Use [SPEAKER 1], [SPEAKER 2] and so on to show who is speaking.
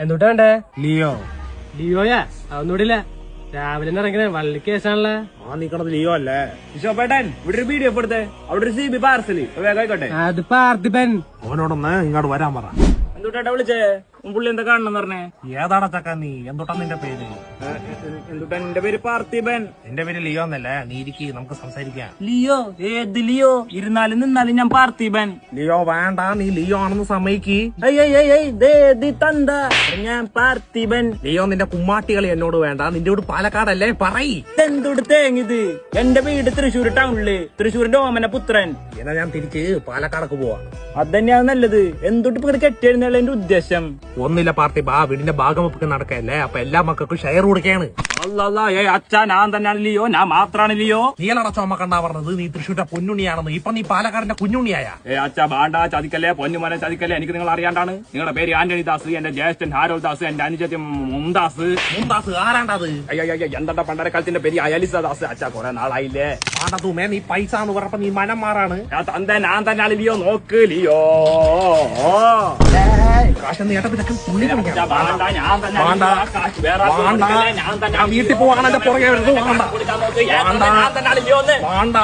[SPEAKER 1] എന്തുട്ടാ വേണ്ടേ?
[SPEAKER 2] ലിയോ.
[SPEAKER 1] ലിയോയാ? അതൊന്നുകൂടില്ല, രാവിലെ ഇറങ്ങിയ വള്ളി കേസാണല്ലേ.
[SPEAKER 2] നീക്കണത് ലിയോ അല്ലേ?
[SPEAKER 3] വിശോപ്പേട്ടൻ ഇവിടെ ഒരു വീഡിയോ എടുത്തേ, അവിടെ ഒരു CB പാർസല് വേഗം ആയിക്കോട്ടെ.
[SPEAKER 1] അത് പാർത്ഥിപൻ.
[SPEAKER 2] അവനോടൊന്ന് ഇങ്ങോട്ട് വരാൻ പറ.
[SPEAKER 3] എന്തുട്ടാ വിളിച്ചേ? പുള്ളി എന്താ കാണണം പറഞ്ഞേ?
[SPEAKER 2] ഏതാടാ ചക്ക നീ? എന്തുട്ടാ നിന്റെ പേര്?
[SPEAKER 3] എന്തുട്ടാ എന്റെ പേര് പാർത്ഥിപൻ.
[SPEAKER 2] എന്റെ പേര് ലിയോ എന്നല്ലേ? നീ ഇരിക്കി, നമുക്ക് സംസാരിക്കാം.
[SPEAKER 3] ലിയോ? ഏത് ലിയോ? ഇരുന്നാലും നിന്നാലും ഞാൻ പാർത്ഥിപൻ.
[SPEAKER 2] ലിയോ വേണ്ട, നീ ലിയോ ആണെന്ന് സമ്മതിക്ക്.
[SPEAKER 3] തന്ത ഞാൻ പാർത്ഥിപൻ.
[SPEAKER 2] ലിയോ, നിന്റെ കുമ്മാട്ടികളി എന്നോട് വേണ്ട. നിന്റെ വീട് പാലക്കാടല്ലേ? പറയ്.
[SPEAKER 3] എന്തുട്ട് തേങ്ങിത്? എന്റെ വീട് തൃശ്ശൂർ ടൗണില്, തൃശ്ശൂരിന്റെ ഓമന പുത്രൻ.
[SPEAKER 2] എന്നാ ഞാൻ തിരിച്ച് പാലക്കാടക്ക് പോവാ.
[SPEAKER 3] അതന്നെയാണ് നല്ലത്. എന്തുട്ട് ഇപ്പൊ കെട്ടിയെഴുന്നള്ള എന്റെ ഉദ്ദേശം?
[SPEAKER 2] ഒന്നില്ല പാർട്ടി, വീടിന്റെ ഭാഗമൊക്കെ നടക്കല്ലേ, അപ്പൊ എല്ലാ മക്കൾക്കും ഷെയർ കൊടുക്കുകയാണ്.
[SPEAKER 3] അല്ല അച്ഛാ, ഞാൻ തന്നെയാണ് ലിയോ, ഞാൻ മാത്രാണ് ലിയോ.
[SPEAKER 2] നീലട ചോമക്കണ്ടാ പറഞ്ഞത് നീ തൃശ്ശൂരുടെ പൊന്നുണ്ണിയാണെന്ന്. ഇപ്പൊ നീ പാലക്കാടിന്റെ കുഞ്ഞുണ്ണിയായ.
[SPEAKER 3] അച്ഛാ ബാണ്ട ചതിക്കല്ലേ, പൊന്നുമോനെ ചതിക്കല്ലേ. എനിക്ക് നിങ്ങൾ അറിയാണ്ടാണ്. നിങ്ങളുടെ പേര് ആന്റണി ദാസ്, എന്റെ ജ്യേഷ്ഠൻ ഹാരോൾ ദാസ്, എന്റെ അനുജത്യം മുംദാസ്.
[SPEAKER 2] ആരാണ്ടത്?
[SPEAKER 3] എന്താ പണ്ടരക്കാലത്തിന്റെ പേര് അയലിസ ദാസ്. അച്ഛാ കുറെ നാളായില്ലേ.
[SPEAKER 2] ആണ്ടതുമേ നീ പൈസ എന്ന് പറഞ്ഞപ്പോ നീ മനം മാറാണ്.
[SPEAKER 3] ഞാൻ തന്നെയാണ് ലിയോ, നോക്ക് ലിയോ.
[SPEAKER 2] കാശ് നീ ഏട്ടപ്പിച്ചൊക്കെ പുള്ളി കളിക്കാം.
[SPEAKER 3] ഞാൻ
[SPEAKER 2] വീട്ടിൽ പോവാണ് എന്റെ പുറകെ വരുന്നത്. വേണ്ട.